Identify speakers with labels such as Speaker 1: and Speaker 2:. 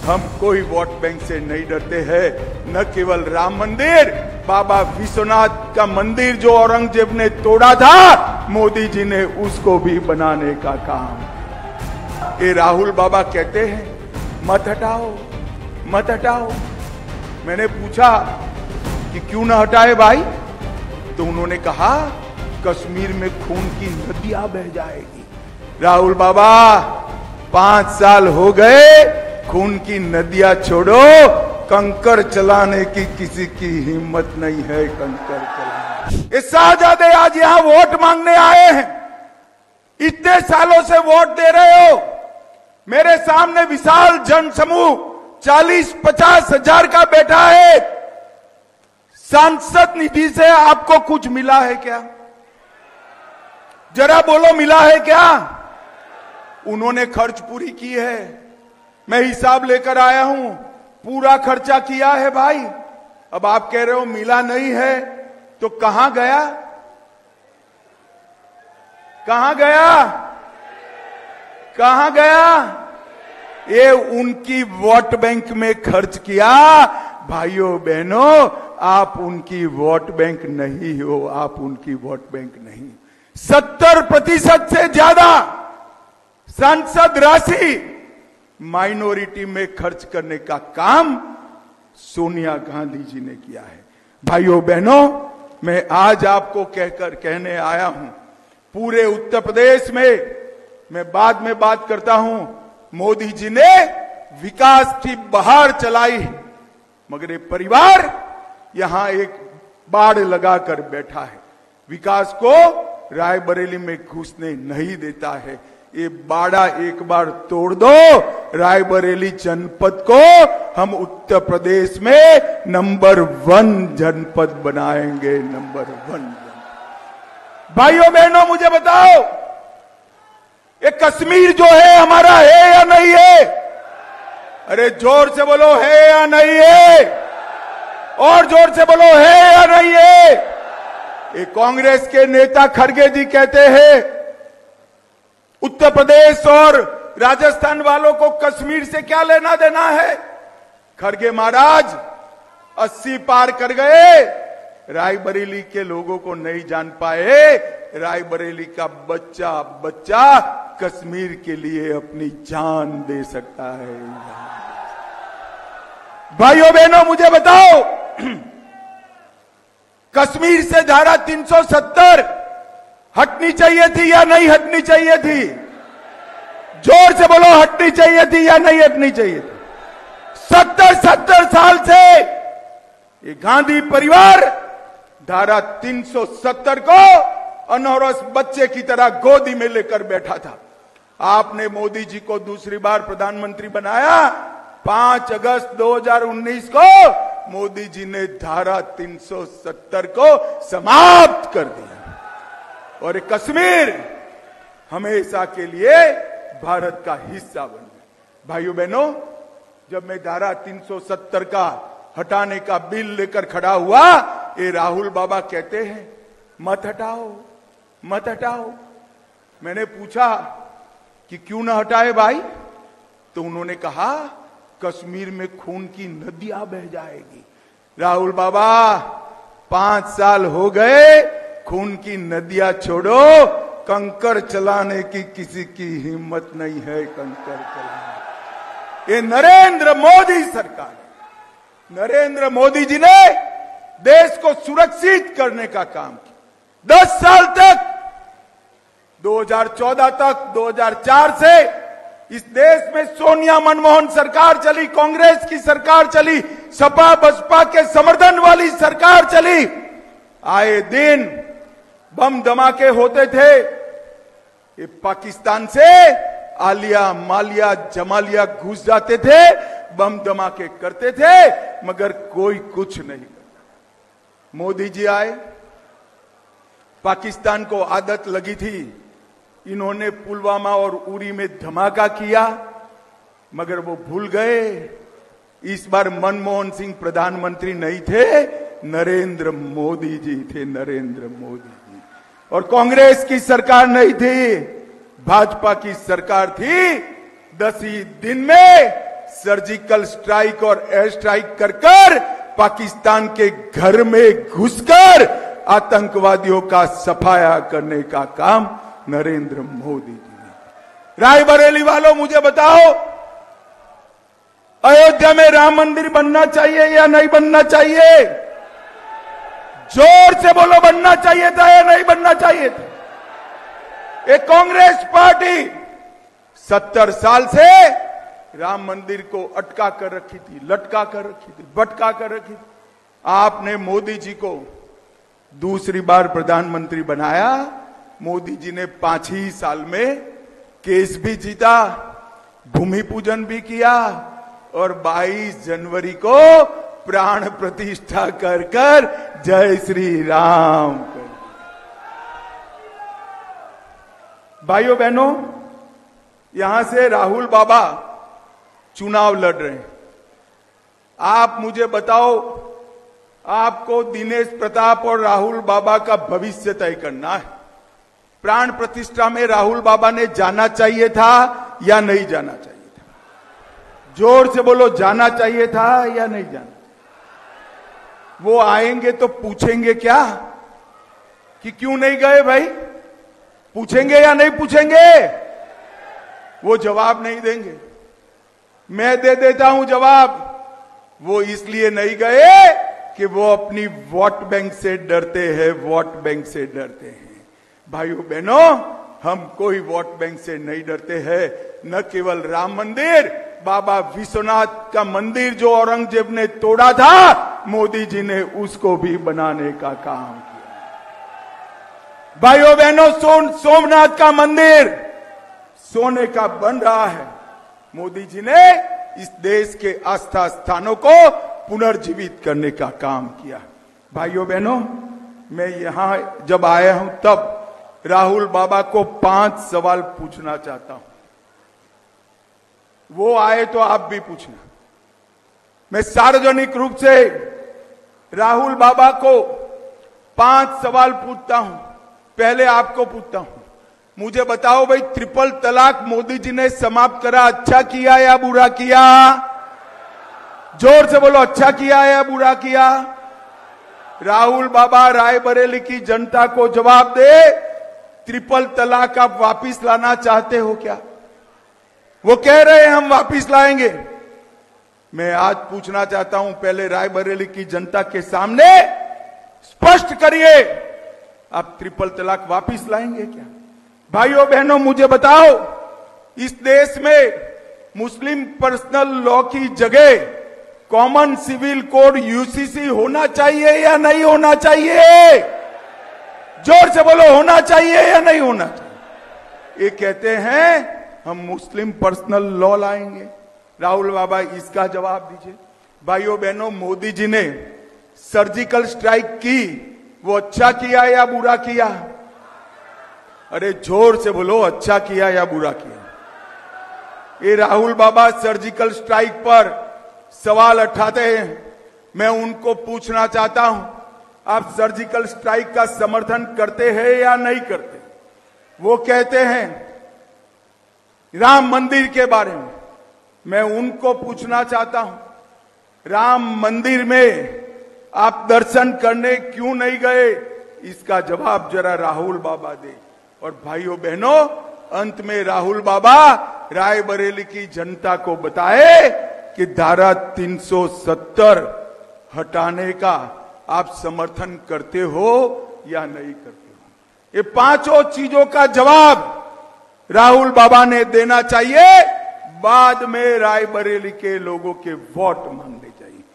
Speaker 1: हम कोई vote bank से नहीं डरते हैं। न केवल राम मंदिर, बाबा विश्वनाथ का मंदिर जो औरंगजेब ने तोड़ा था, मोदी जी ने उसको भी बनाने का काम। ये राहुल बाबा कहते हैं मत हटाओ, मत हटाओ। मैंने पूछा कि क्यों ना हटाए भाई, तो उन्होंने कहा कश्मीर में खून की नदियां बह जाएगी। राहुल बाबा 5 साल हो गए, खून की नदियां छोड़ो, कंकर चलाने की किसी की हिम्मत नहीं है। कंकर चलाने ये शाहजादे आज यहां वोट मांगने आए हैं। इतने सालों से वोट दे रहे हो। मेरे सामने विशाल जनसमूह 40-50 हजार का बैठा है। सांसद निधि से आपको कुछ मिला है क्या? जरा बोलो, मिला है क्या? उन्होंने खर्च पूरी की है। मैं हिसाब लेकर आया हूं, पूरा खर्चा किया है भाई। अब आप कह रहे हो मिला नहीं है, तो कहां गया? कहां गया? कहां गया? ये उनकी वोट बैंक में खर्च किया। भाइयों बहनों, आप उनकी वोट बैंक नहीं हो, आप उनकी वोट बैंक नहीं। 70% से ज्यादा सांसद राशि माइनॉरिटी में खर्च करने का काम सोनिया गांधी जी ने किया है। भाइयों बहनों, मैं आज आपको कहने आया हूं, पूरे उत्तर प्रदेश में, मैं बाद में बात करता हूं, मोदी जी ने विकास की बहार चलाई, मगर ये परिवार यहां एक बाड़ लगाकर बैठा है। विकास को रायबरेली में घुसने नहीं देता है। ये बाड़ा एक बार तोड़ दो, रायबरेली जनपद को हम उत्तर प्रदेश में नंबर 1 जनपद बनाएंगे, नंबर 1। भाइयों बहनों, मुझे बताओ, ये कश्मीर जो है हमारा है या नहीं है? अरे जोर से बोलो, है या नहीं है? और जोर से बोलो, है या नहीं है? ये कांग्रेस के नेता खड़गे जी कहते हैं उत्तर प्रदेश और राजस्थान वालों को कश्मीर से क्या लेना देना है। खड़गे महाराज 80 पार कर गए, रायबरेली के लोगों को नहीं जान पाए। रायबरेली का बच्चा बच्चा कश्मीर के लिए अपनी जान दे सकता है। भाइयों बहनों, मुझे बताओ, कश्मीर से धारा 370 हटनी चाहिए थी या नहीं हटनी चाहिए थी? जोर से बोलो, हटनी चाहिए थी या नहीं हटनी चाहिए थी? 70 साल से ये गांधी परिवार धारा 370 को अनौरस बच्चे की तरह गोदी में लेकर बैठा था। आपने मोदी जी को दूसरी बार प्रधानमंत्री बनाया। 5 अगस्त 2019 को मोदी जी ने धारा 370 को समाप्त कर दिया और कश्मीर हमेशा के लिए भारत का हिस्सा बन गया। भाइयों बहनों, जब मैं धारा 370 का हटाने का बिल लेकर खड़ा हुआ, ये राहुल बाबा कहते हैं मत हटाओ, मत हटाओ। मैंने पूछा कि क्यों ना हटाए भाई, तो उन्होंने कहा कश्मीर में खून की नदियां बह जाएगी। राहुल बाबा 5 साल हो गए, खून की नदियां छोड़ो, कंकर चलाने की किसी की हिम्मत नहीं है। कंकर चलाने ये नरेंद्र मोदी सरकार, नरेंद्र मोदी जी ने देश को सुरक्षित करने का काम किया। 10 साल तक, 2014 तक, 2004 से इस देश में सोनिया मनमोहन सरकार चली, कांग्रेस की सरकार चली, सपा बसपा के समर्थन वाली सरकार चली। आए दिन बम धमाके होते थे। ये पाकिस्तान से आलिया मालिया जमालिया घुस जाते थे, बम धमाके करते थे, मगर कोई कुछ नहीं करता। मोदी जी आए, पाकिस्तान को आदत लगी थी, इन्होंने पुलवामा और उरी में धमाका किया, मगर वो भूल गए इस बार मनमोहन सिंह प्रधानमंत्री नहीं थे, नरेंद्र मोदी जी थे, नरेंद्र मोदी जी। और कांग्रेस की सरकार नहीं थी, भाजपा की सरकार थी। 10 ही दिन में सर्जिकल स्ट्राइक और एयर स्ट्राइक कर पाकिस्तान के घर में घुसकर आतंकवादियों का सफाया करने का काम नरेंद्र मोदी जी ने। रायबरेली वालों, मुझे बताओ, अयोध्या में राम मंदिर बनना चाहिए या नहीं बनना चाहिए? जोर से बोलो, बनना चाहिए था या नहीं बनना चाहिए था? एक कांग्रेस पार्टी 70 साल से राम मंदिर को अटका कर रखी थी, लटका कर रखी थी, भटका कर रखी थी। आपने मोदी जी को दूसरी बार प्रधानमंत्री बनाया। मोदी जी ने 5 ही साल में केस भी जीता, भूमि पूजन भी किया और 22 जनवरी को प्राण प्रतिष्ठा कर जय श्री राम कर। भाइयों बहनों, यहां से राहुल बाबा चुनाव लड़ रहे हैं। आप मुझे बताओ, आपको दिनेश प्रताप और राहुल बाबा का भविष्य तय करना है। प्राण प्रतिष्ठा में राहुल बाबा ने जाना चाहिए था या नहीं जाना चाहिए था? जोर से बोलो, जाना चाहिए था या नहीं जाना? वो आएंगे तो पूछेंगे क्या कि क्यों नहीं गए भाई? पूछेंगे या नहीं पूछेंगे? वो जवाब नहीं देंगे। मैं दे देता हूं जवाब। वो इसलिए नहीं गए कि वो अपनी वोट बैंक से डरते हैं, वोट बैंक से डरते हैं। भाइयों बहनों, हम कोई वोट बैंक से नहीं डरते हैं। न केवल राम मंदिर, बाबा विश्वनाथ का मंदिर जो औरंगजेब ने तोड़ा था, मोदी जी ने उसको भी बनाने का काम किया। भाइयों बहनों, सोमनाथ का मंदिर सोने का बन रहा है। मोदी जी ने इस देश के आस्था स्थानों को पुनर्जीवित करने का काम किया। भाइयों बहनों, मैं यहां जब आया हूं तब राहुल बाबा को 5 सवाल पूछना चाहता हूं। वो आए तो आप भी पूछना। मैं सार्वजनिक रूप से राहुल बाबा को 5 सवाल पूछता हूं। पहले आपको पूछता हूं, मुझे बताओ भाई, ट्रिपल तलाक मोदी जी ने समाप्त करा, अच्छा किया या बुरा किया? जोर से बोलो, अच्छा किया या बुरा किया? राहुल बाबा रायबरेली की जनता को जवाब दे, ट्रिपल तलाक आप वापिस लाना चाहते हो क्या? वो कह रहे हैं हम वापिस लाएंगे। मैं आज पूछना चाहता हूं, पहले रायबरेली की जनता के सामने स्पष्ट करिए, आप ट्रिपल तलाक वापिस लाएंगे क्या? भाइयों बहनों, मुझे बताओ, इस देश में मुस्लिम पर्सनल लॉ की जगह कॉमन सिविल कोड यूसीसी होना चाहिए या नहीं होना चाहिए? जोर से बोलो, होना चाहिए या नहीं होना चाहिए? ये कहते हैं हम मुस्लिम पर्सनल लॉ लाएंगे। राहुल बाबा, इसका जवाब दीजिए। भाइयों बहनों, मोदी जी ने सर्जिकल स्ट्राइक की, वो अच्छा किया या बुरा किया? अरे जोर से बोलो, अच्छा किया या बुरा किया? ये राहुल बाबा सर्जिकल स्ट्राइक पर सवाल उठाते हैं। मैं उनको पूछना चाहता हूं, आप सर्जिकल स्ट्राइक का समर्थन करते हैं या नहीं करते? वो कहते हैं राम मंदिर के बारे में। मैं उनको पूछना चाहता हूं, राम मंदिर में आप दर्शन करने क्यों नहीं गए? इसका जवाब जरा राहुल बाबा दे। और भाइयों बहनों, अंत में राहुल बाबा रायबरेली की जनता को बताए कि धारा 370 हटाने का आप समर्थन करते हो या नहीं करते हो? ये 5 चीजों का जवाब राहुल बाबा ने देना चाहिए। बाद में रायबरेली के लोगों के वोट मांगना।